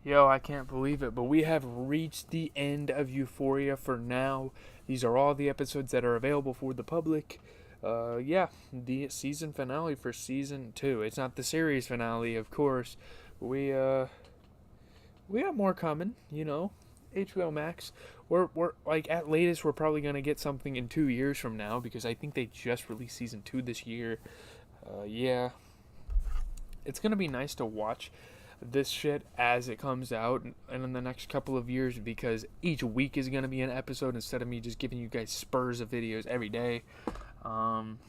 Yo, I can't believe it, but we have reached the end of Euphoria for now. These are all the episodes that are available for the public. Yeah, the season finale for season 2. It's not the series finale, of course. We got more coming, HBO Max. We're like at latest we're probably gonna get something in 2 years from now because I think they just released season 2 this year. Yeah, it's gonna be nice to watch this shit as it comes out and in the next couple of years because each week is going to be an episode instead of me just giving you guys spurs of videos every day. Um,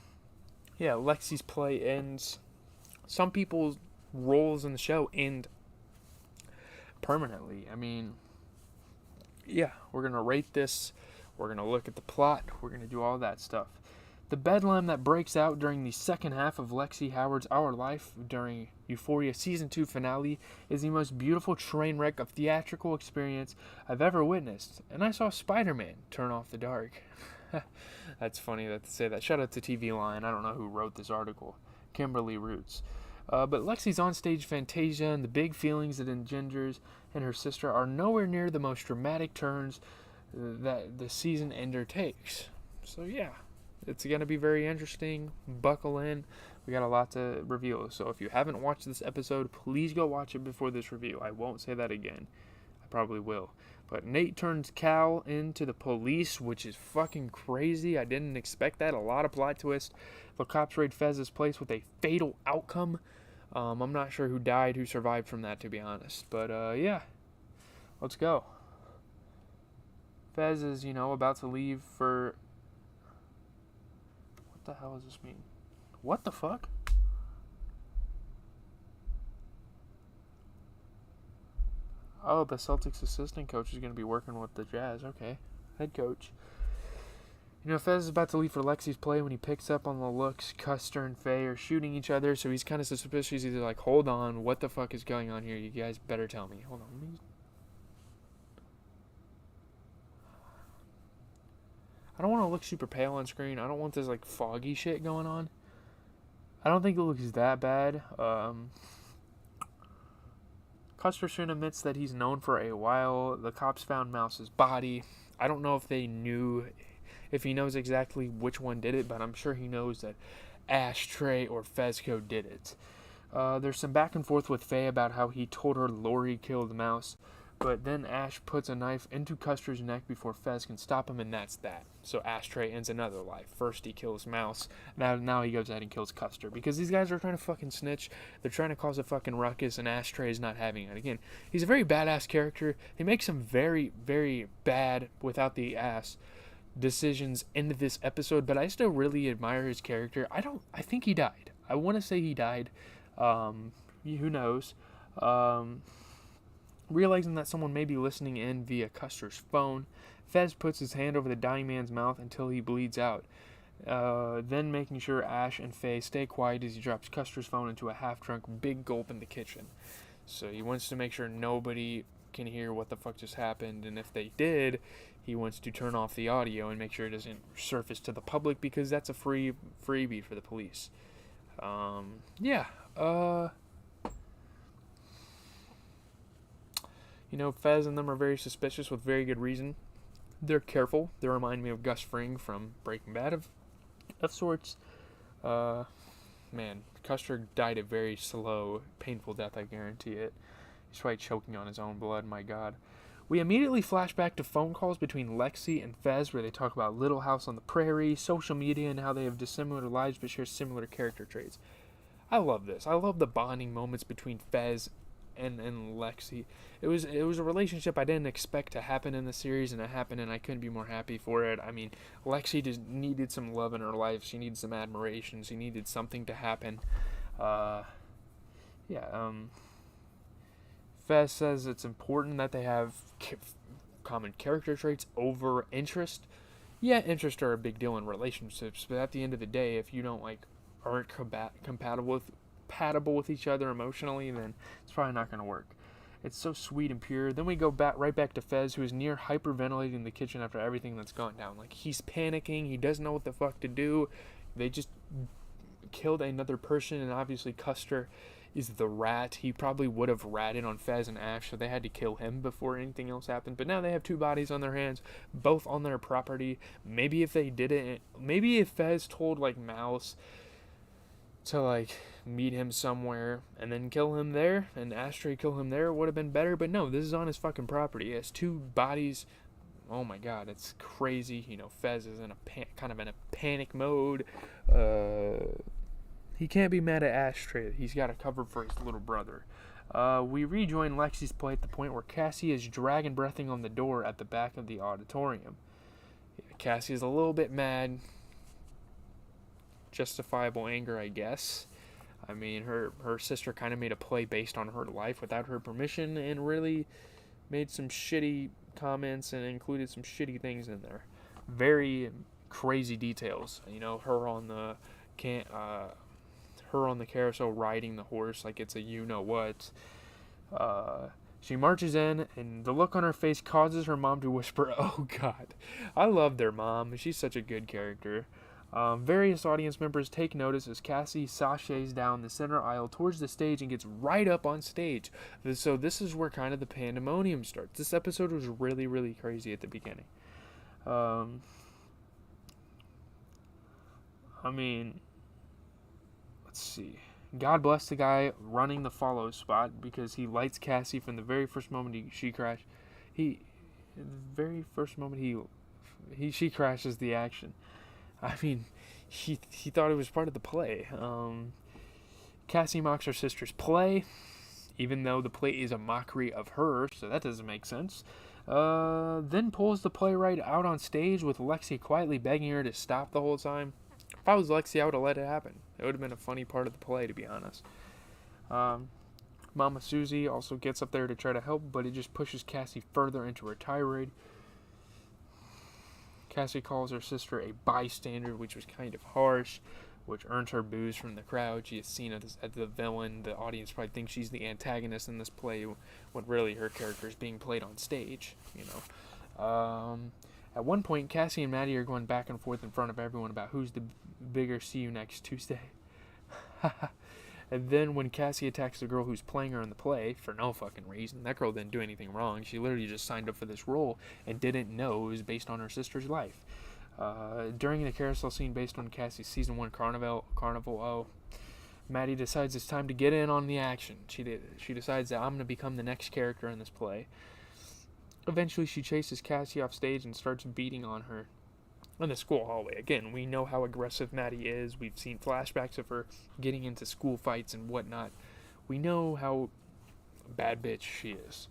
yeah, Lexi's play ends. Some people's roles in the show end permanently. I mean, yeah, we're going to rate this. We're going to look at the plot. We're going to do all that stuff. The bedlam that breaks out during the second half of Lexi Howard's Our Life during Euphoria Season 2 finale is the most beautiful train wreck of theatrical experience I've ever witnessed. And I saw Spider-Man turn off the dark. That's funny that to say that. Shout out to TV Line. I don't know who wrote this article. Kimberly Roots. But Lexi's onstage fantasia and the big feelings it engenders and her sister are nowhere near the most dramatic turns that the season ender takes. So yeah. It's going to be very interesting. Buckle in. We got a lot to reveal. So if you haven't watched this episode, please go watch it before this review. I won't say that again. I probably will. But Nate turns Cal into the police, which is fucking crazy. I didn't expect that. A lot of plot twist. The cops raid Fez's place with a fatal outcome. I'm not sure who died, who survived from that, to be honest. But, yeah. Let's go. Fez is, about to leave for... What the hell does this mean? What the fuck? Oh, the Celtics assistant coach is going to be working with the Jazz. Okay. Head coach. Fez is about to leave for Lexi's play when he picks up on the looks. Custer and Faye are shooting each other, so he's kind of suspicious. He's like, hold on, what the fuck is going on here? You guys better tell me. Hold on, let me... I don't want to look super pale on screen. I don't want this, foggy shit going on. I don't think it looks that bad. Custer soon admits that he's known for a while. The cops found Mouse's body. I don't know if he knows exactly which one did it, but I'm sure he knows that Ashtray or Fezco did it. There's some back and forth with Faye about how he told her Lori killed Mouse. But then Ash puts a knife into Custer's neck before Fez can stop him, and that's that. So Ashtray ends another life. First he kills Mouse, now he goes ahead and kills Custer. Because these guys are trying to fucking snitch, they're trying to cause a fucking ruckus, and Ashtray is not having it. Again, he's a very badass character. He makes some very, very bad, without the ass, decisions in this episode, but I still really admire his character. I think he died. I want to say he died. Who knows? Realizing that someone may be listening in via Custer's phone, Fez puts his hand over the dying man's mouth until he bleeds out. Then making sure Ash and Faye stay quiet as he drops Custer's phone into a half-drunk big gulp in the kitchen. So he wants to make sure nobody can hear what the fuck just happened, and if they did, he wants to turn off the audio and make sure it doesn't surface to the public because that's a freebie for the police. Fez and them are very suspicious with very good reason. They're careful. They remind me of Gus Fring from Breaking Bad of sorts. Man, Custer died a very slow, painful death, I guarantee it. He's probably choking on his own blood, my god. We immediately flash back to phone calls between Lexi and Fez where they talk about Little House on the Prairie, social media, and how they have dissimilar lives but share similar character traits. I love this. I love the bonding moments between Fez and Lexi. It was a relationship I didn't expect to happen in the series, and it happened, and I couldn't be more happy for it. I mean, Lexi just needed some love in her life. She needed some admiration. She needed something to happen. Fez says it's important that they have common character traits over interest. Yeah, interests are a big deal in relationships, but at the end of the day, if you don't aren't compatible with each other emotionally, then it's probably not going to work. It's so sweet and pure. Then we go right back to Fez, who is near hyperventilating in the kitchen after everything that's gone down. He's panicking. He doesn't know what the fuck to do. They just killed another person, and obviously Custer is the rat. He probably would have ratted on Fez and Ash, so they had to kill him before anything else happened. But now they have two bodies on their hands, both on their property. Maybe if they didn't, maybe if Fez told like Mouse to like meet him somewhere and then kill him there, and Ashtray kill him there, it would have been better. But no, this is on his fucking property. He has two bodies. Oh my god, it's crazy. You know, Fez is in a kind of in a panic mode. He can't be mad at Ashtray. He's got a cover for his little brother. We rejoin Lexi's play at the point where Cassie is dragon breathing on the door at the back of the auditorium. Yeah, Cassie is a little bit mad. Justifiable anger, I guess. I mean, her sister kind of made a play based on her life without her permission and really made some shitty comments and included some shitty things in there. Very crazy details. You know, her on the carousel riding the horse like it's a you-know-what. She marches in, and the look on her face causes her mom to whisper, "Oh God." I love their mom. She's such a good character. Various audience members take notice as Cassie sashays down the center aisle towards the stage and gets right up on stage. So this is where kind of the pandemonium starts. This episode was really, really crazy at the beginning. I mean, let's see. God bless the guy running the follow spot because he lights Cassie from the very first moment she crashed. She crashes the action. I mean, he thought it was part of the play. Cassie mocks her sister's play, even though the play is a mockery of her, so that doesn't make sense. Then pulls the playwright out on stage with Lexi quietly begging her to stop the whole time. If I was Lexi, I would have let it happen. It would have been a funny part of the play, to be honest. Mama Susie also gets up there to try to help, but it just pushes Cassie further into her tirade. Cassie calls her sister a bystander, which was kind of harsh, which earns her boos from the crowd. She is seen as the villain. The audience probably thinks she's the antagonist in this play, when really her character is being played on stage, you know. At one point, Cassie and Maddie are going back and forth in front of everyone about who's the bigger see you next Tuesday. And then when Cassie attacks the girl who's playing her in the play, for no fucking reason, that girl didn't do anything wrong. She literally just signed up for this role and didn't know it was based on her sister's life. During the carousel scene based on Cassie's Season 1 Carnival, Maddie decides it's time to get in on the action. She decides that I'm going to become the next character in this play. Eventually, she chases Cassie off stage and starts beating on her in the school hallway. Again, we know how aggressive Maddie is. We've seen flashbacks of her getting into school fights and whatnot. We know how bad bitch she is.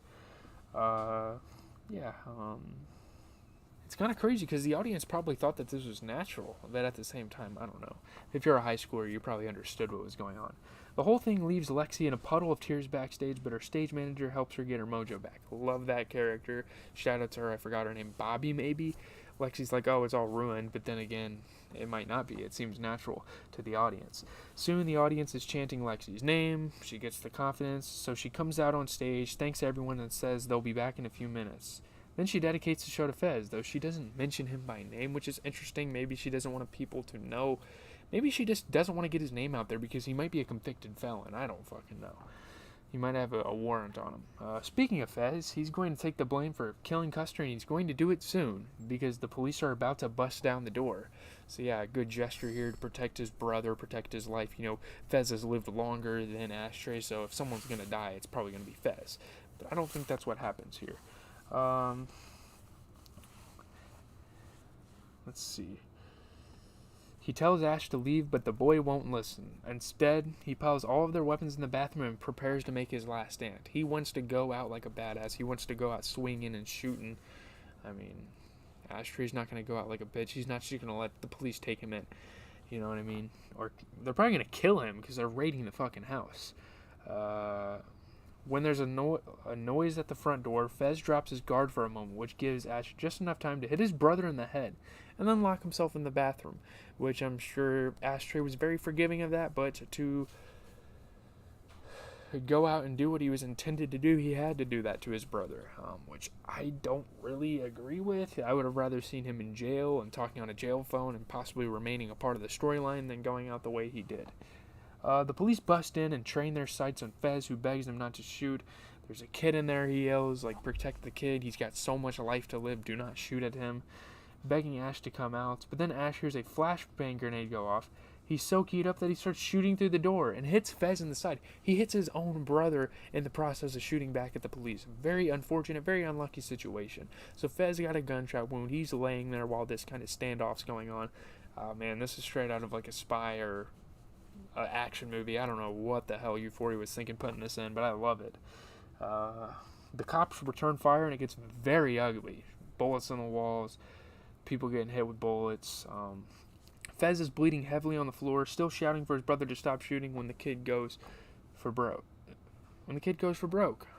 It's kind of crazy because the audience probably thought that this was natural, but at the same time, I don't know. If you're a high schooler, you probably understood what was going on. The whole thing leaves Lexi in a puddle of tears backstage, but her stage manager helps her get her mojo back. Love that character. Shout out to her. I forgot her name. Bobby, maybe? Lexi's like, oh, it's all ruined, but then again, it might not be. It seems natural to the audience. Soon, the audience is chanting Lexi's name. She gets the confidence, so she comes out on stage, thanks everyone, and says they'll be back in a few minutes. Then she dedicates the show to Fez, though she doesn't mention him by name, which is interesting. Maybe she doesn't want people to know. Maybe she just doesn't want to get his name out there because he might be a convicted felon. I don't fucking know. He might have a warrant on him. Speaking of Fez, he's going to take the blame for killing Custer, and he's going to do it soon because the police are about to bust down the door. So yeah, a good gesture here to protect his brother, protect his life. You know, Fez has lived longer than Ashtray, so if someone's going to die, it's probably going to be Fez. But I don't think that's what happens here. Let's see. He tells Ash to leave, but the boy won't listen. Instead, he piles all of their weapons in the bathroom and prepares to make his last stand. He wants to go out like a badass. He wants to go out swinging and shooting. I mean, Ashtray's not going to go out like a bitch. He's not just going to let the police take him in. You know what I mean? Or they're probably going to kill him because they're raiding the fucking house. When there's a noise at the front door, Fez drops his guard for a moment, which gives Ash just enough time to hit his brother in the head and then lock himself in the bathroom, which I'm sure Ashtray was very forgiving of that, but to go out and do what he was intended to do, he had to do that to his brother, which I don't really agree with. I would have rather seen him in jail and talking on a jail phone and possibly remaining a part of the storyline than going out the way he did. The police bust in and train their sights on Fez, who begs them not to shoot. There's a kid in there, he yells, like, protect the kid. He's got so much life to live, do not shoot at him. Begging Ash to come out. But then Ash hears a flashbang grenade go off. He's so keyed up that he starts shooting through the door and hits Fez in the side. He hits his own brother in the process of shooting back at the police. Very unfortunate, very unlucky situation. So Fez got a gunshot wound. He's laying there while this kind of standoff's going on. Man, this is straight out of like a spy or action movie. I don't know what the hell Euphoria was thinking putting this in, but I love it. The cops return fire and it gets very ugly. Bullets on the walls, people getting hit with bullets. Fez is bleeding heavily on the floor, still shouting for his brother to stop shooting when the kid goes for broke.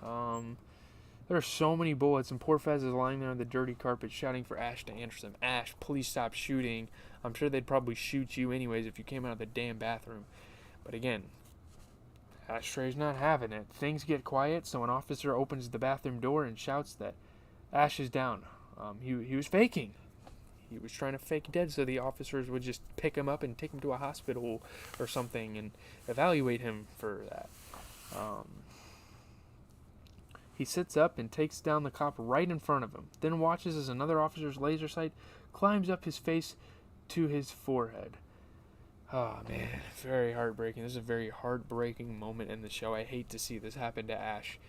There are so many bullets, and poor Fez is lying there on the dirty carpet shouting for Ash to answer them. Ash, please stop shooting. I'm sure they'd probably shoot you anyways if you came out of the damn bathroom. But again, Ashtray's not having it. Things get quiet, so an officer opens the bathroom door and shouts that Ash is down. He was faking. He was trying to fake dead so the officers would just pick him up and take him to a hospital or something and evaluate him for that. He sits up and takes down the cop right in front of him, then watches as another officer's laser sight climbs up his face to his forehead. Oh, man, very heartbreaking. This is a very heartbreaking moment in the show. I hate to see this happen to Ash.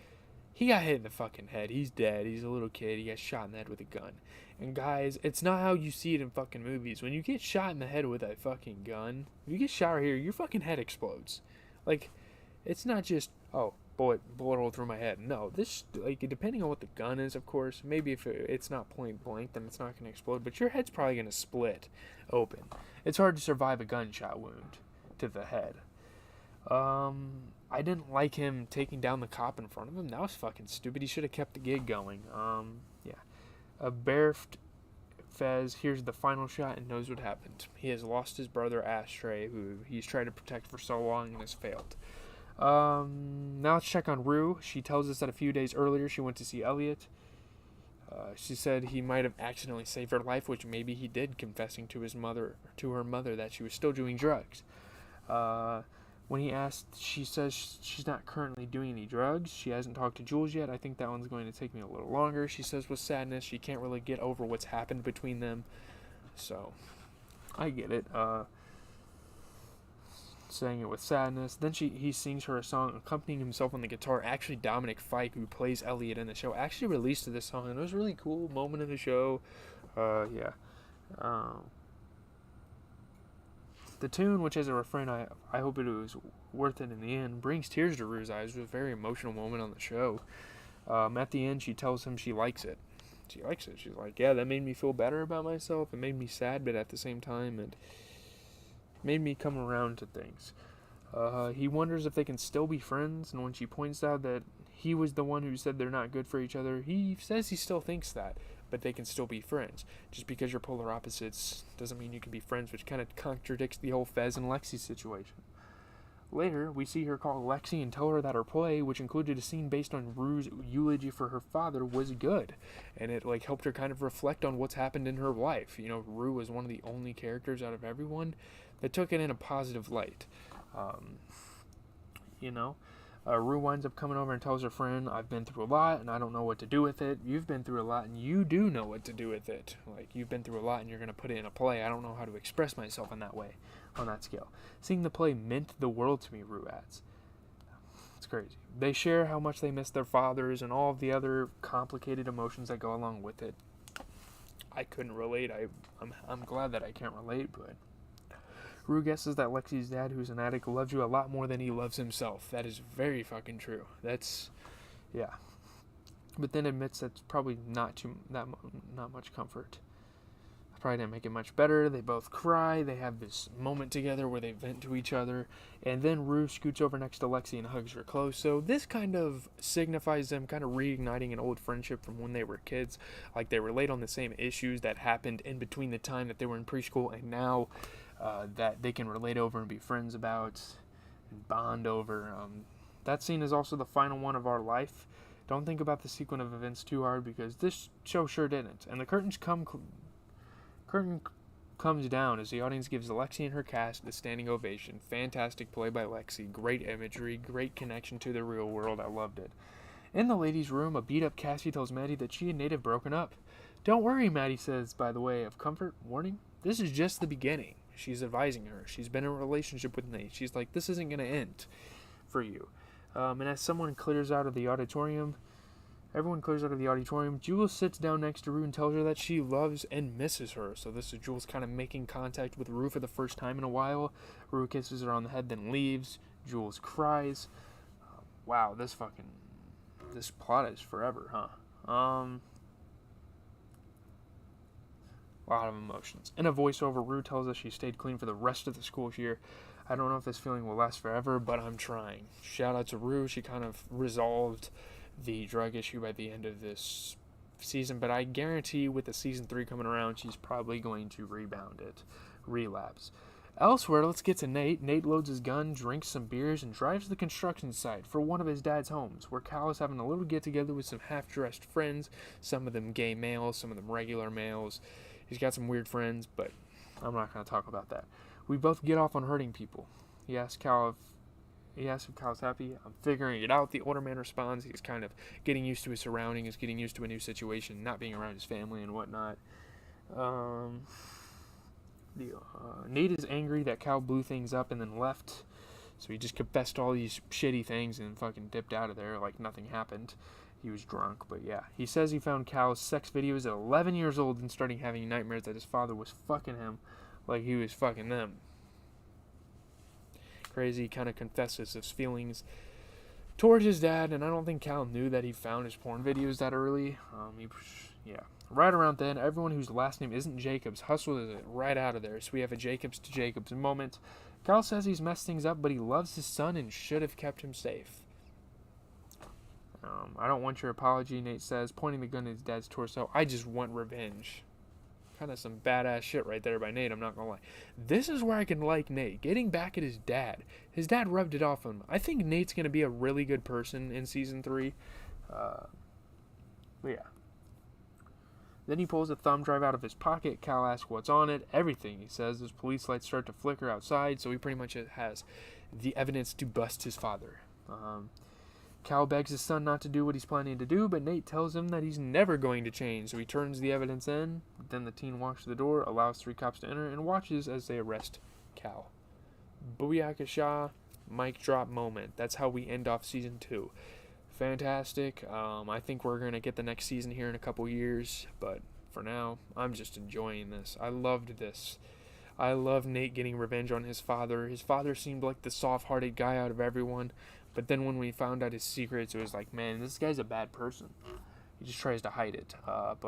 He got hit in the fucking head. He's dead. He's a little kid. He got shot in the head with a gun. And guys, it's not how you see it in fucking movies. When you get shot in the head with a fucking gun, if you get shot right here, your fucking head explodes. Like, it's not just, oh, bullet hole through my head. No, this, like, depending on what the gun is, of course, maybe if it's not point blank, then it's not going to explode. But your head's probably going to split open. It's hard to survive a gunshot wound to the head. I didn't like him taking down the cop in front of him. That was fucking stupid. He should have kept the gig going. A barfed Fez hears the final shot and knows what happened. He has lost his brother Ashtray, who he's tried to protect for so long and has failed. Now let's check on Rue. She tells us that a few days earlier she went to see Elliot. She said he might have accidentally saved her life, which maybe he did, confessing to her mother that she was still doing drugs. When he asked, she says she's not currently doing any drugs. She hasn't talked to Jules yet. I think that one's going to take me a little longer. She says with sadness she can't really get over what's happened between them. So, I get it. Saying it with sadness. Then he sings her a song accompanying himself on the guitar. Actually, Dominic Fike, who plays Elliot in the show, actually released this song. And it was a really cool moment in the show. The tune, which has a refrain, I hope it was worth it in the end, brings tears to Rue's eyes. It was a very emotional moment on the show. At the end, she tells him she likes it. She likes it. She's like, yeah, that made me feel better about myself. It made me sad, but at the same time, it made me come around to things. He wonders if they can still be friends, and when she points out that he was the one who said they're not good for each other, he says he still thinks that, but they can still be friends. Just because you're polar opposites doesn't mean you can be friends, which kind of contradicts the whole Fez and Lexi situation. Later, we see her call Lexi and tell her that her play, which included a scene based on Rue's eulogy for her father, was good. And it helped her kind of reflect on what's happened in her life. You know, Rue was one of the only characters out of everyone that took it in a positive light. Rue winds up coming over and tells her friend, I've been through a lot and I don't know what to do with it. You've been through a lot and you do know what to do with it. You've been through a lot and you're going to put it in a play. I don't know how to express myself in that way, on that scale. Seeing the play meant the world to me, Rue adds. It's crazy. They share how much they miss their fathers and all of the other complicated emotions that go along with it. I couldn't relate. I'm glad that I can't relate, but Rue guesses that Lexi's dad, who's an addict, loves you a lot more than he loves himself. That is very fucking true. Yeah. But then admits that's probably not much comfort. Probably didn't make it much better. They both cry. They have this moment together where they vent to each other. And then Rue scoots over next to Lexi and hugs her close. So this kind of signifies them kind of reigniting an old friendship from when they were kids. They relate on the same issues that happened in between the time that they were in preschool and now that they can relate over and be friends about and bond over. That scene is also the final one of our life. Don't think about the sequence of events too hard because this show sure didn't. And the curtain comes down as the audience gives Lexi and her cast a standing ovation. Fantastic play by Lexi. Great imagery. Great connection to the real world. I loved it. In the ladies' room, a beat-up Cassie tells Maddie that she and Nate have broken up. Don't worry, Maddie says, by the way of comfort, warning, this is just the beginning. She's advising her. She's been in a relationship with Nate. She's like, this isn't going to end for you. And as everyone clears out of the auditorium, Jules sits down next to Rue and tells her that she loves and misses her. So this is Jules kind of making contact with Rue for the first time in a while. Rue kisses her on the head, then leaves. Jules cries. Wow, this plot is forever, huh? A lot of emotions. In a voiceover, Rue tells us she stayed clean for the rest of the school year. I don't know if this feeling will last forever, but I'm trying. Shout out to Rue. She kind of resolved the drug issue by the end of this season, but I guarantee with the season 3 coming around, she's probably going to relapse. Elsewhere, let's get to Nate. Nate loads his gun, drinks some beers, and drives to the construction site for one of his dad's homes, where Cal is having a little get-together with some half-dressed friends, some of them gay males, some of them regular males. He's got some weird friends, but I'm not going to talk about that. We both get off on hurting people. He asks if Cal's happy. I'm figuring it out. The older man responds. He's kind of getting used to his surroundings, getting used to a new situation, not being around his family and whatnot. Nate is angry that Cal blew things up and then left. So he just confessed all these shitty things and fucking dipped out of there like nothing happened. He was drunk, but yeah. He says he found Cal's sex videos at 11 years old and starting having nightmares that his father was fucking him like he was fucking them. Crazy, kind of confesses his feelings towards his dad, and I don't think Cal knew that he found his porn videos that early. Right around then, everyone whose last name isn't Jacobs hustles it right out of there, so we have a Jacobs to Jacobs moment. Cal says he's messed things up, but he loves his son and should have kept him safe. I don't want your apology, Nate says, pointing the gun at his dad's torso. I just want revenge. Kind of some badass shit right there by Nate, I'm not gonna lie. This is where I can like Nate, getting back at his dad. His dad rubbed it off on him. I think Nate's gonna be a really good person in season 3. But yeah. Then he pulls a thumb drive out of his pocket. Cal asks what's on it. Everything, he says, as police lights start to flicker outside, so he pretty much has the evidence to bust his father. Cal begs his son not to do what he's planning to do, but Nate tells him that he's never going to change, so he turns the evidence in. Then the teen walks to the door, allows 3 cops to enter, and watches as they arrest Cal. Booyakasha, mic drop moment. That's how we end off season 2. Fantastic. I think we're going to get the next season here in a couple years, but for now, I'm just enjoying this. I loved this. I love Nate getting revenge on his father. His father seemed like the soft-hearted guy out of everyone. But then when we found out his secrets, it was like, man, this guy's a bad person. He just tries to hide it. But